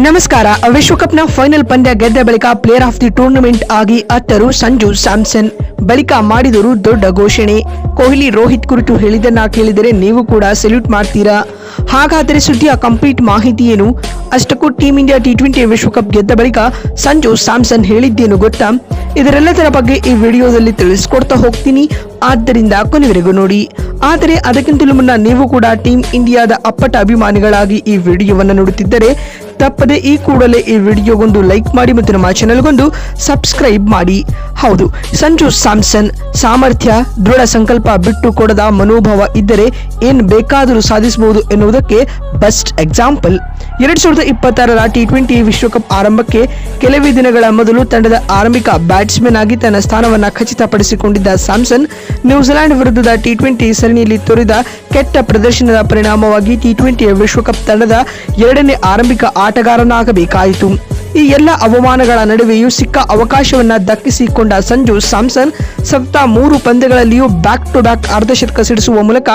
ನಮಸ್ಕಾರ. ವಿಶ್ವಕಪ್ನ ಫೈನಲ್ ಪಂದ್ಯ ಗೆದ್ದ ಬಳಿಕ ಪ್ಲೇಯರ್ ಆಫ್ ದಿ ಟೂರ್ನಮೆಂಟ್ ಆಗಿ ಅತ್ತರು ಸಂಜು ಸ್ಯಾಮ್ಸನ್. ಬಳಿಕ ಮಾಡಿದರು ದೊಡ್ಡ ಘೋಷಣೆ. ಕೊಹ್ಲಿ ರೋಹಿತ್ ಕುರಿತು ಹೇಳಿದ್ದನ್ನ ಕೇಳಿದರೆ ನೀವು ಕೂಡ ಸೆಲ್ಯೂಟ್ ಮಾಡ್ತೀರಾ? ಹಾಗಾದರೆ ಸುದ್ದಿಯ ಕಂಪ್ಲೀಟ್ ಮಾಹಿತಿ ಏನು? ಅಷ್ಟಕ್ಕೂ ಟೀಮ್ ಇಂಡಿಯಾ T20 ವಿಶ್ವಕಪ್ ಗೆದ್ದ ಬಳಿಕ ಸಂಜು ಸ್ಯಾಮ್ಸನ್ ಹೇಳಿದ್ದೇನು ಗೊತ್ತಾ? ಇದರೆಲ್ಲದರ ಬಗ್ಗೆ ಈ ವಿಡಿಯೋದಲ್ಲಿ ತಿಳಿಸ್ಕೊಡ್ತಾ ಹೋಗ್ತೀನಿ, ಆದ್ದರಿಂದ ಕೊನೆವರೆಗೂ ನೋಡಿ. ಆದರೆ ಅದಕ್ಕಿಂತಲೂ ಮುನ್ನ ನೀವು ಕೂಡ ಟೀಮ್ ಇಂಡಿಯಾದ ಅಪ್ಪಟ ಅಭಿಮಾನಿಗಳಾಗಿ ಈ ವಿಡಿಯೋವನ್ನು ನೋಡುತ್ತಿದ್ದರೆ ತಪ್ಪದೆ ಈ ಕೂಡಲೇ ಈ ವಿಡಿಯೋಗೊಂದು ಲೈಕ್ ಮಾಡಿ ಮತ್ತು ನಮ್ಮ ಚಾನೆಲ್ಗೊಂದು ಸಬ್ಸ್ಕ್ರೈಬ್ ಮಾಡಿ. ಹೌದು, ಸಂಜು ಸ್ಯಾಮ್ಸನ್ ಸಾಮರ್ಥ್ಯ, ದೃಢ ಸಂಕಲ್ಪ, ಬಿಟ್ಟು ಕೊಡದ ಮನೋಭಾವ ಇದ್ದರೆ ಏನ್ ಬೇಕಾದರೂ ಸಾಧಿಸಬಹುದು ಎನ್ನುವುದಕ್ಕೆ ಬೆಸ್ಟ್ ಎಕ್ಸಾಂಪಲ್. 2026ರ T20 ವಿಶ್ವಕಪ್ ಆರಂಭಕ್ಕೆ ಕೆಲವೇ ದಿನಗಳ ಮೊದಲು ತಂಡದ ಆರಂಭಿಕ ಬ್ಯಾಟ್ಸ್ಮನ್ ಆಗಿ ತನ್ನ ಸ್ಥಾನವನ್ನು ಖಚಿತಪಡಿಸಿಕೊಂಡಿದ್ದ ಸ್ಯಾಮ್ಸನ್ ನ್ಯೂಜಿಲೆಂಡ್ ವಿರುದ್ಧದ T20 ಸರಣಿಯಲ್ಲಿ ತೋರಿದ ಕೆಟ್ಟ ಪ್ರದರ್ಶನದ ಪರಿಣಾಮವಾಗಿ T20 ವಿಶ್ವಕಪ್ ತಂಡದ ಎರಡನೇ ಆರಂಭಿಕ ಆಟಗಾರನಾಗಬೇಕಾಯಿತು. ಈ ಎಲ್ಲ ಅವಮಾನಗಳ ನಡುವೆಯೂ ಸಿಕ್ಕ ಅವಕಾಶವನ್ನ ದಕ್ಕಿಸಿಕೊಂಡ ಸಂಜು ಸ್ಯಾಮ್ಸನ್ ಸತತ 3 ಪಂದ್ಯಗಳಲ್ಲಿಯೂ ಬ್ಯಾಕ್ ಟು ಬ್ಯಾಕ್ ಅರ್ಧಶತಕ ಸಿಡಿಸುವ ಮೂಲಕ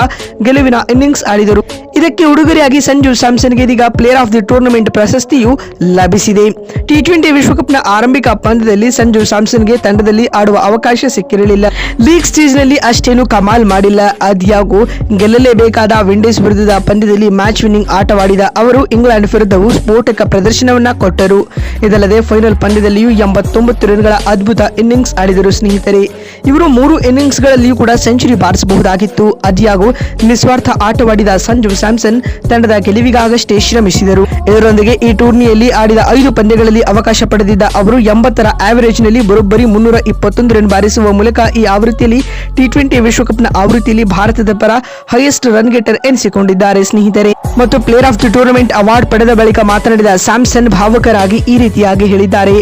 ಗೆಲುವಿನ ಇನ್ನಿಂಗ್ಸ್ ಆಡಿದರು. ಇದಕ್ಕೆ ಉಡುಗೊರೆಯಾಗಿ ಸಂಜು ಸ್ಯಾಮ್ಸನ್ಗೆ ಇದೀಗ ಪ್ಲೇಯರ್ ಆಫ್ ದಿ ಟೂರ್ನಮೆಂಟ್ ಪ್ರಶಸ್ತಿಯು ಲಭಿಸಿದೆ. T20 ವಿಶ್ವಕಪ್ನ ಆರಂಭಿಕ ಪಂದ್ಯದಲ್ಲಿ ಸಂಜು ಸ್ಯಾಮ್ಸನ್ಗೆ ತಂಡದಲ್ಲಿ ಆಡುವ ಅವಕಾಶ ಸಿಕ್ಕಿರಲಿಲ್ಲ. ಲೀಗ್ ಸ್ಟೇಜ್ನಲ್ಲಿ ಅಷ್ಟೇನು ಕಮಾಲ್ ಮಾಡಿಲ್ಲ. ಆದ್ಯಾಗೂ ಗೆಲ್ಲಲೇಬೇಕಾದ ವಿಂಡೀಸ್ ವಿರುದ್ಧದ ಪಂದ್ಯದಲ್ಲಿ ಮ್ಯಾಚ್ ವಿನ್ನಿಂಗ್ ಆಟವಾಡಿದ ಅವರು ಇಂಗ್ಲೆಂಡ್ ವಿರುದ್ಧವೂ ಸ್ಫೋಟಕ ಪ್ರದರ್ಶನವನ್ನ ಕೊಟ್ಟರು. ಇದಲ್ಲದೆ ಫೈನಲ್ ಪಂದ್ಯದಲ್ಲಿಯೂ 89 ರನ್ಗಳ ಅದ್ಭುತ ಇನ್ನಿಂಗ್ಸ್ ಆಡಿದರು. ಸ್ನೇಹಿತರೆ, ಇವರು 3 ಇನ್ನಿಂಗ್ಸ್ಗಳಲ್ಲಿಯೂ ಕೂಡ ಸೆಂಚುರಿ ಬಾರಿಸಬಹುದಾಗಿತ್ತು. ಆದ್ಯಾಗೂ ನಿಸ್ವಾರ್ಥ ಆಟವಾಡಿದ ಸಂಜು ಸ್ಯಾಮ್ಸನ್ ತಂಡದ ಗೆಲುವಿಗಾಗಷ್ಟೇ ಶ್ರಮಿಸಿದರು. ಇದರೊಂದಿಗೆ ಈ ಟೂರ್ನಿಯಲ್ಲಿ ಆಡಿದ 5 ಪಂದ್ಯಗಳಲ್ಲಿ ಅವಕಾಶ ಪಡೆದಿದ್ದ ಅವರು 80ರ ಆವರೇಜ್ ನಲ್ಲಿ ಬರೋಬ್ಬರಿ 321 ರನ್ ಬಾರಿಸುವ ಮೂಲಕ ಈ ಆವೃತ್ತಿಯಲ್ಲಿ T20 ವಿಶ್ವಕಪ್ನ ಆವೃತ್ತಿಯಲ್ಲಿ ಭಾರತದ ಪರ ಹೈಯೆಸ್ಟ್ ರನ್ ಗೆಟರ್ ಎನಿಸಿಕೊಂಡಿದ್ದಾರೆ. ಸ್ನೇಹಿತರೆ, ಮತ್ತು player of the tournament award ಪಡೆದ ಬಳಿಕ ಮಾತನಾಡಿದ ಸ್ಯಾಮ್ಸನ್ ಭಾವುಕರಾಗಿ ಈ ರೀತಿಯಾಗಿ ಹೇಳಿದ್ದಾರೆ.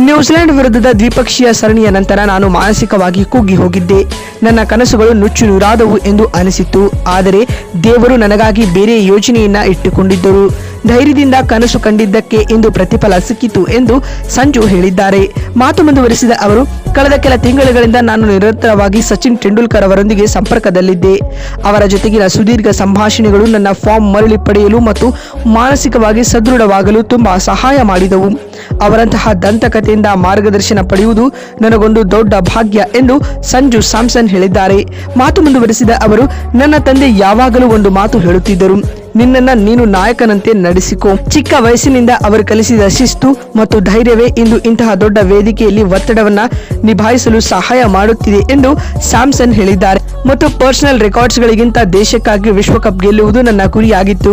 ನ್ಯೂಜಿಲೆಂಡ್ ವಿರುದ್ಧದ ದ್ವಿಪಕ್ಷೀಯ ಸರಣಿಯ ನಂತರ ನಾನು ಮಾನಸಿಕವಾಗಿ ಕುಗ್ಗಿ ಹೋಗಿದ್ದೆ. ನನ್ನ ಕನಸುಗಳು ನುಚ್ಚು ನೂರಾದವು ಎಂದು ಅನಿಸಿತ್ತು. ಆದರೆ ದೇವರು ನನಗಾಗಿ ಬೇರೆ ಯೋಜನೆಯನ್ನ ಇಟ್ಟುಕೊಂಡಿದ್ದರು. ಧೈರ್ಯದಿಂದ ಕನಸು ಕಂಡಿದ್ದಕ್ಕೆ ಇಂದು ಪ್ರತಿಫಲ ಸಿಕ್ಕಿತು ಎಂದು ಸಂಜು ಹೇಳಿದ್ದಾರೆ. ಮಾತು ಮುಂದುವರಿಸಿದ ಅವರು, ಕಳೆದ ಕೆಲ ತಿಂಗಳುಗಳಿಂದ ನಾನು ನಿರಂತರವಾಗಿ ಸಚಿನ್ ತೆಂಡೂಲ್ಕರ್ ಅವರೊಂದಿಗೆ ಸಂಪರ್ಕದಲ್ಲಿದ್ದೆ. ಅವರ ಜೊತೆಗಿನ ಸುದೀರ್ಘ ಸಂಭಾಷಣೆಗಳು ನನ್ನ ಫಾರ್ಮ್ ಮರಳಿ ಪಡೆಯಲು ಮತ್ತು ಮಾನಸಿಕವಾಗಿ ಸದೃಢವಾಗಲು ತುಂಬಾ ಸಹಾಯ ಮಾಡಿದವು. ಅವರಂತಹ ದಂತಕಥೆಯಿಂದ ಮಾರ್ಗದರ್ಶನ ಪಡೆಯುವುದು ನನಗೊಂದು ದೊಡ್ಡ ಭಾಗ್ಯ ಎಂದು ಸಂಜು ಸ್ಯಾಮ್ಸನ್ ಹೇಳಿದ್ದಾರೆ. ಮಾತು ಮುಂದುವರಿಸಿದ ಅವರು, ನನ್ನ ತಂದೆ ಯಾವಾಗಲೂ ಒಂದು ಮಾತು ಹೇಳುತ್ತಿದ್ದರು, ನಿನ್ನನ್ನ ನೀನು ನಾಯಕನಂತೆ ನಡೆಸಿಕೊ. ಚಿಕ್ಕ ವಯಸ್ಸಿನಿಂದ ಅವರು ಕಲಿಸಿದ ಶಿಸ್ತು ಮತ್ತು ಧೈರ್ಯವೇ ಇಂದು ಇಂತಹ ದೊಡ್ಡ ವೇದಿಕೆಯಲ್ಲಿ ಒತ್ತಡವನ್ನ ನಿಭಾಯಿಸಲು ಸಹಾಯ ಮಾಡುತ್ತಿದೆ ಎಂದು ಸ್ಯಾಮ್ಸನ್ ಹೇಳಿದ್ದಾರೆ. ಮತ್ತು ಪರ್ಸನಲ್ ರೆಕಾರ್ಡ್ಸ್ ಗಳಿಗಿಂತ ದೇಶಕ್ಕಾಗಿ ವಿಶ್ವಕಪ್ ಗೆಲ್ಲುವುದು ನನ್ನ ಗುರಿಯಾಗಿತ್ತು.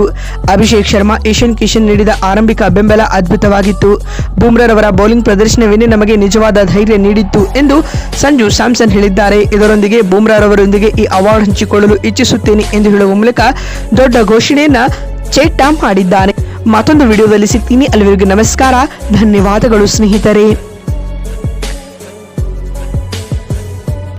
ಅಭಿಷೇಕ್ ಶರ್ಮಾ, ಇಶಾನ್ ಕಿಶನ್ ನೀಡಿದ ಆರಂಭಿಕ ಬೆಂಬಲ ಅದ್ಭುತವಾಗಿತ್ತು. ಬೂಮ್ರಾರವರ ಬೌಲಿಂಗ್ ಪ್ರದರ್ಶನವೇನೆ ನಮಗೆ ನಿಜವಾದ ಧೈರ್ಯ ನೀಡಿತ್ತು ಎಂದು ಸಂಜು ಸ್ಯಾಮ್ಸನ್ ಹೇಳಿದ್ದಾರೆ. ಇದರೊಂದಿಗೆ ಬೂಮ್ರಾರವರೊಂದಿಗೆ ಈ ಅವಾರ್ಡ್ ಹಂಚಿಕೊಳ್ಳಲು ಇಚ್ಛಿಸುತ್ತೇನೆ ಎಂದು ಹೇಳುವ ಮೂಲಕ ದೊಡ್ಡ ಘೋಷಣೆಯನ್ನ ಚೇಟ್ಟ ಮಾಡಿದ್ದಾನೆ. ಮತ್ತೊಂದು ವಿಡಿಯೋದಲ್ಲಿ ಸಿಗ್ತೀನಿ. ಅಲ್ಲಿವರೆಗೂ ನಮಸ್ಕಾರ, ಧನ್ಯವಾದಗಳು ಸ್ನೇಹಿತರೆ.